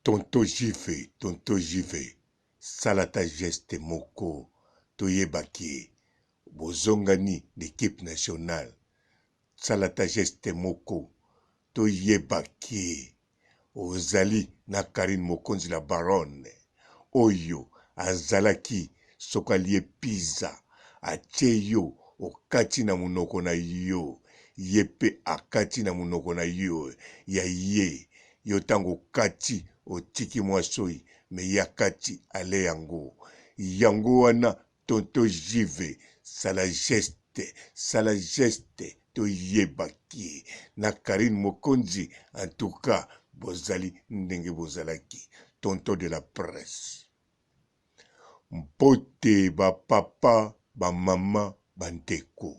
Tonto jive, salata geste moko, toyebaki, bozongani l'équipe nationale, salata geste moko, toyebaki, ozali na Karine Mokonzi la baronne, oyo azalaki sokalie pizza, atie yo, okati na munoko na yo, yepe akati na munoko na yo, ya ye, yo tango kati, otiki mwasoi, me yakati ale yango. Yango wana tonto jive, sala geste, to yebaki. Na Karine Mokonzi, en tout cas, bozali ndenge bozalaki. Tonto de la presse. Mpote ba papa, ba mama, bandeko.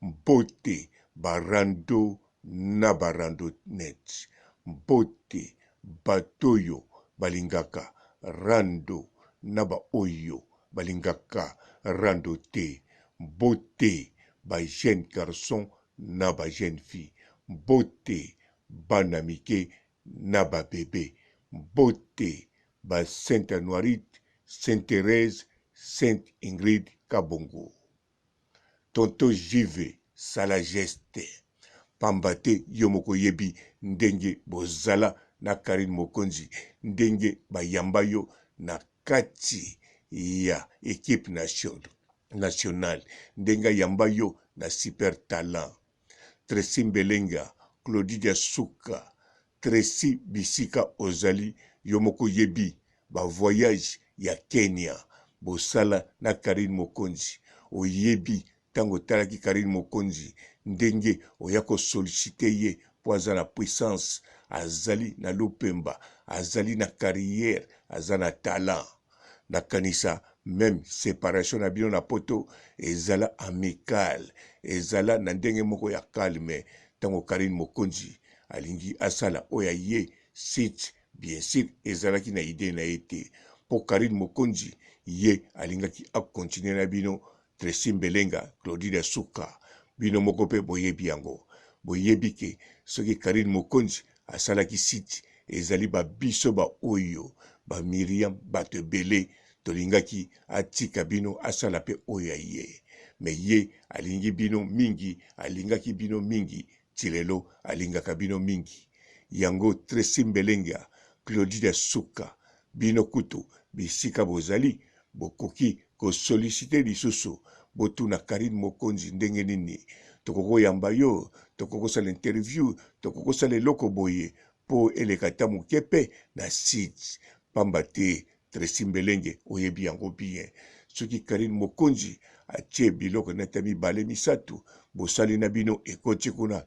Mpote barando na barando net. Mpote batoyo balingaka rando na ba oyo balingaka rando te. Mpote ba jeune garçon na ba jeune fille. Mpote bana mike na ba bébé. Mpote ba Sainte Noirite, Sainte Thérèse, Sainte Ingrid Kabongo. Tonto jive sala geste. Pambate yomoko yebi ndenge bozala na Karine Mokonzi, ndenge bayamba yo na kati ya équipe nationale, ndenge yamba yo na super talent. Tracy Mbelenga, Claudie Suka, Tracy Bisika ozali yomoko yebi ba voyage ya Kenya, bosala na Karine Mokonzi, oyebi tango talaki Karine Mokonzi, ndenge oyako sollicite ye po aza na puissance, azali na lopemba, azali na carrière, azali na talent. Nakanisa même séparation na bino na poto ezala amical, ezala na ndenge moko ya calme. Tango Karine Mokonzi alingi asala oya ye sit, bien sûr ezalaki na idée na ete. Po Karine Mokonzi ye alingaki a continuer na bino. Tracy Mbelenga, Claudie Suka, bino moko pe boyebi yango. Boyebi ke soki Karine Mokonzi asalaki site ezali ba biso ba oyo, ba Miriam Batebele, tolingaki atika bino asala pe oya ye. Me ye alingi bino mingi, alingaki bino mingi, tilelo alingaka bino mingi. Yango Tracy Mbelenga, Claudie Suka, bino kutu, bisika bozali, bokoki ko solliciter lisusu, botu na Karine Mokonzi ndenge nini, tokoko yamba yo, tokoko sala interview, tokoko sala eloko boye, po elekata mukepe na site. Pamba te Tracy Mbelenge oyebi yango bien. Soki Karine Mokonzi atie biloko neta mibale misatu, bosali na bino ekoti kuna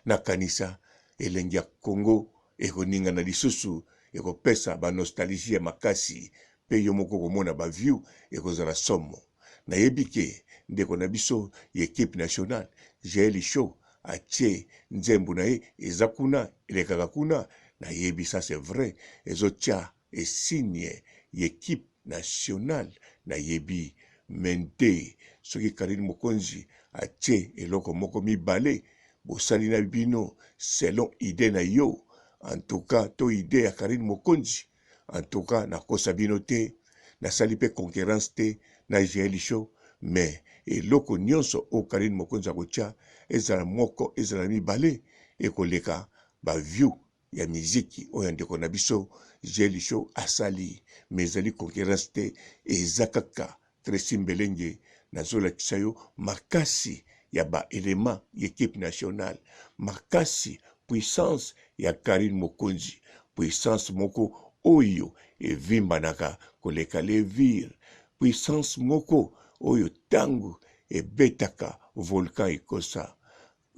na kanisa, elengi ya Congo ekoninga na lisusu, ekopesa ba nostalgie ya makasi, pe yo moko komona ba view ekozala somo. Na yebike ndeko na biso équipe nationale, Jaeli Show atie nzembo na ye eza kuna, elekaka kuna, na yebi ça c'est vrai, ezotia esigne équipe nationale, na yebi mente. Soki Karine Mokonzi atie eloko moko mibale, bosali na bino selon idée na yo. En tout cas, to idée ya Karine Mokonzi, en tout cas, na kosa bino te, na sali pe concurrence te, na Jaeli Show, mais eloko nyonso o Karine Mokonzi akotia, ezala moko, ezala mibale, ekoleka ba view ya miziki oyo ndeko na biso Jaeli Show asali, mais ezali concurrence te, ezakaka Tracy Mbelenge nazolakisa yo makasi ya ba élément équipe nationale, makasi puissance ya Karine Mokonzi, puissance moko oyo evimbanaka koleka levire, puissance moko oyo tango ebetaka volcan ekosa.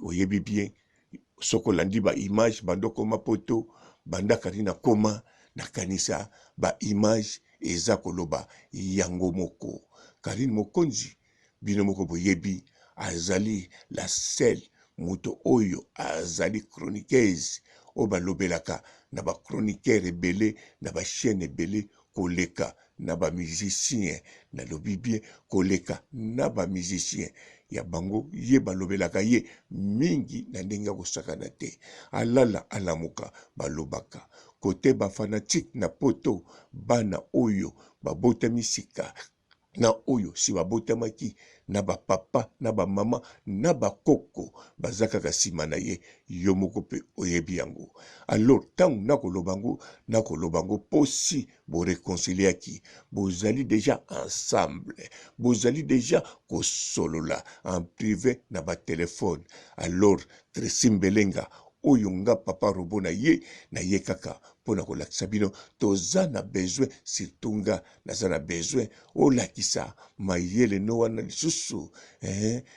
Oyebi bien, soko landi ba image bandoko mapoto, banda Karine koma na kanisa ba image eza koloba yango moko. Karine Mokonzi, bino moko boyebi, azali la seule moto oyo azali chroniqueuse, o balobelaka na ba chroniqueur ebele, na ba chaîne ebele, koleka na ba musicien, na lobi bien koleka na ba musicien ya bango ye balobelaka ye mingi na ndenge kosakana te, alala alamuka balobaka côté ba fanatique na poto bana oyo babotami sika na oyo si babotamaki na ba papa na ba mama na ba koko bazaka kasima na ye yo moko pe oyebi yango. Alors tant na kolobango posi bo réconciliaki bozali déjà ensemble bozali déjà ko solola en privé na ba téléphone. Alors Tracy Mbelenga oyo nga papa robo na ye kaka pona kolakisa bino toza na besoin surtout nga naza na besoin olakisa mayele no wana lisusu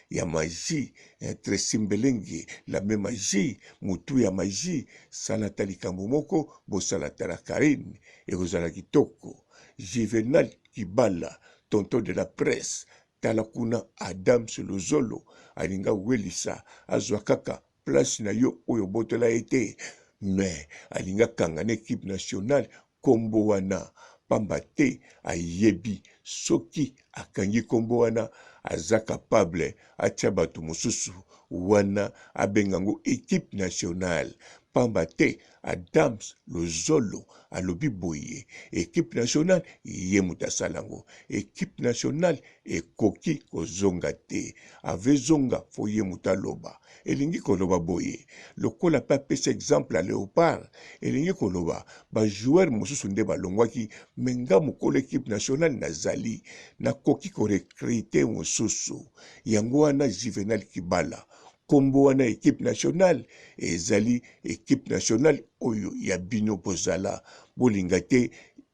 ya magie Tracy Mbelenge la même magie mutu ya magie salata likambo moko bosalatala Karine ekozala kitoko. Juvenal Kibala tonton de la presse tala kuna Adams Lozolo alinga welisa azwa kaka place na yo oyo botola ete mais alinga kanga na équipe nationale kombo wana pamba te ayebi soki akangi kombo wana aza capable atia bato mosusu wana abengango équipe nationale pamba te Adams Lozolo alobi boye équipe nationale ye mutasalango équipe nationale ekoki kozonga te avezonga fo ye mutaloba elingi koloba boye lokola pa pesa exemple à Léopard elingi koloba ba joueur mosusu nde balongwaki menga mokolo équipe nationale nazali nakoki ko recruter mosusu yango wana Juvenal Kibala kombo wana équipe nationale ezali équipe nationale oyo ya bino bozala bolinga te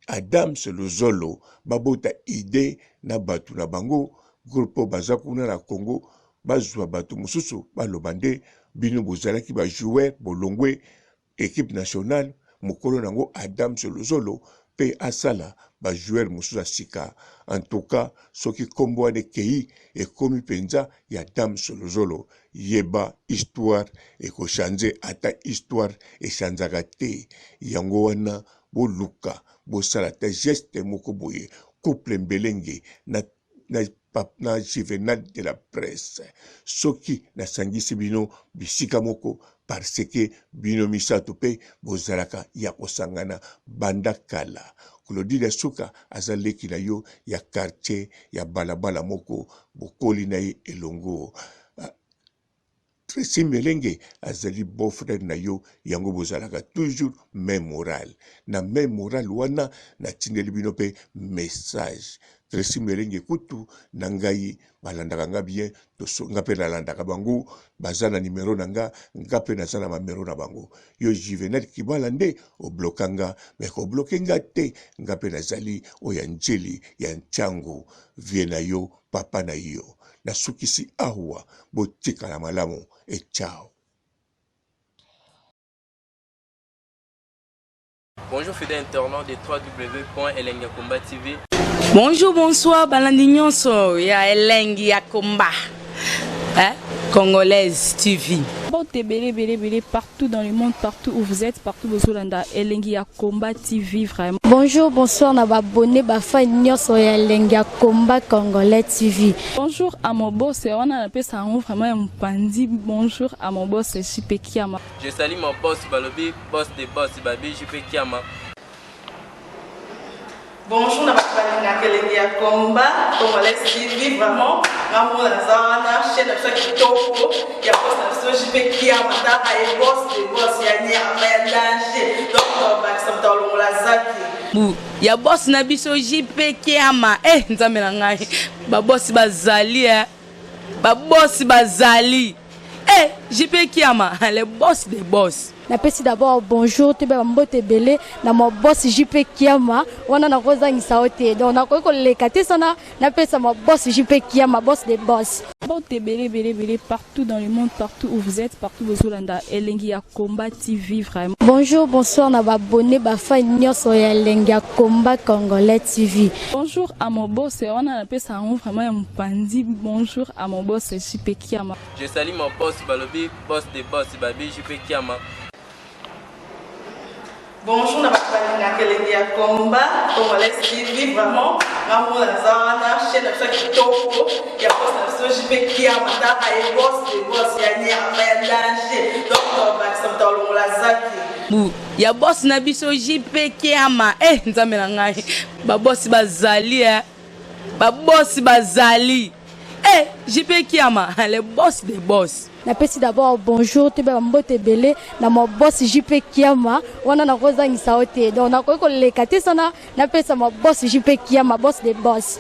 Adams Lozolo babota idée na batu na bango groupe baza kuna na Congo bazwa batu mosusu baloba nde bino bozalaki ba joueur bolongwe équipe nationale mokolo nango Adams Lozolo pe asala ba joueur mosusu asika. En tout cas soki kombo wana kei ekomi penza ya Adams Lozolo yeba histoire ekochange ata histoire echanzaka te yango wana boluka bosala ta geste moko boye couple Mbelenge na Juvenal de la presse soki nasangisi bino bisika moko parce que bino misato pe bozalaka ya kosangana banda kala. Claudine Suka azaleki na yo ya quartier ya balabala moko bokoli na ye elongo. Tracy Mbelengue azali beau-frère na yo yango bozalaka toujours même moral na même moral wana na tindeli bino pe message. Tracy Mbelengue kutu na ngai balandaka nga bien nga pe nalandaka bango baza na numero na nga pe naza na mamero na bango yo Juvenal Kibala nde oblokanga me kobloke nga te nga pe nazali oya njeli ya nchango vie na yo papa na yo nasukisi awa botikala malamu et ciao. Bonjour fidèles internautes de www.elengiakomba TV. Bonjour, bonsoir, balandi nyonso ya Elengi ya Komba. Congolaise TV. Belé partout dans le monde, partout où vous êtes, partout où vous êtes, Elengi ya Komba TV vraiment. Bonjour, bonsoir, na abonné ba fa nyonso ya Elengi ya Komba Congolais TV. Bonjour à mon boss, on a appelé ça vraiment un pandi. Bonjour à mon boss, JP Kiama. Je salue mon boss Balobi, boss de boss Babi, JP Kiama. Bonjour, na bakalanga Elengi ya Komba Congolais TV vraiment. Ngamo na zana chaîne ça kitoko ya boss na JP Kiama ta ay boss de boss ya nya ya danger. Donc ba ça mtalo la zaki. Ya boss na biso JP Kiama nzambe na ngai ba boss bazali ba boss bazali JP Kiama le boss des boss. Napesi d'abord bonjour te ba mbote belé na mo boss JP Kiama wana na kozangisa ote donc na ko lekate sana napesa mo boss JP Kiama boss des boss. Belé partout dans le monde, partout où vous êtes, partout où vous êtes, Elengi ya Komba TV vraiment. Bonjour, bonsoir, na abonné ba fa nyonso ya Elengi ya Komba Congolais TV. Bonjour à mon boss, on a appelé ça vraiment un pandi. Bonjour à mon boss JP Kiama. Je salue mon boss Balobi, boss de boss Babi, JP Kiama. Bonjour, na bakalina kelenge ya combat, congolais TV vraiment. Ngamu na zana chaîne na chaque kitoko ya boss na so JP Kiama ta ay boss de boss ya nya ya danger. Donc ba samta longola zaki. Bu ya boss na biso JP Kiama nzambe na ngai ba boss bazali ba boss bazali JP Kiama le boss des boss. Napesi d'abord bonjour te ba mbote belé na mo boss JP Kiama wana na kozangisa ote donc na ko lekate sana napesa mo boss JP Kiama boss des boss.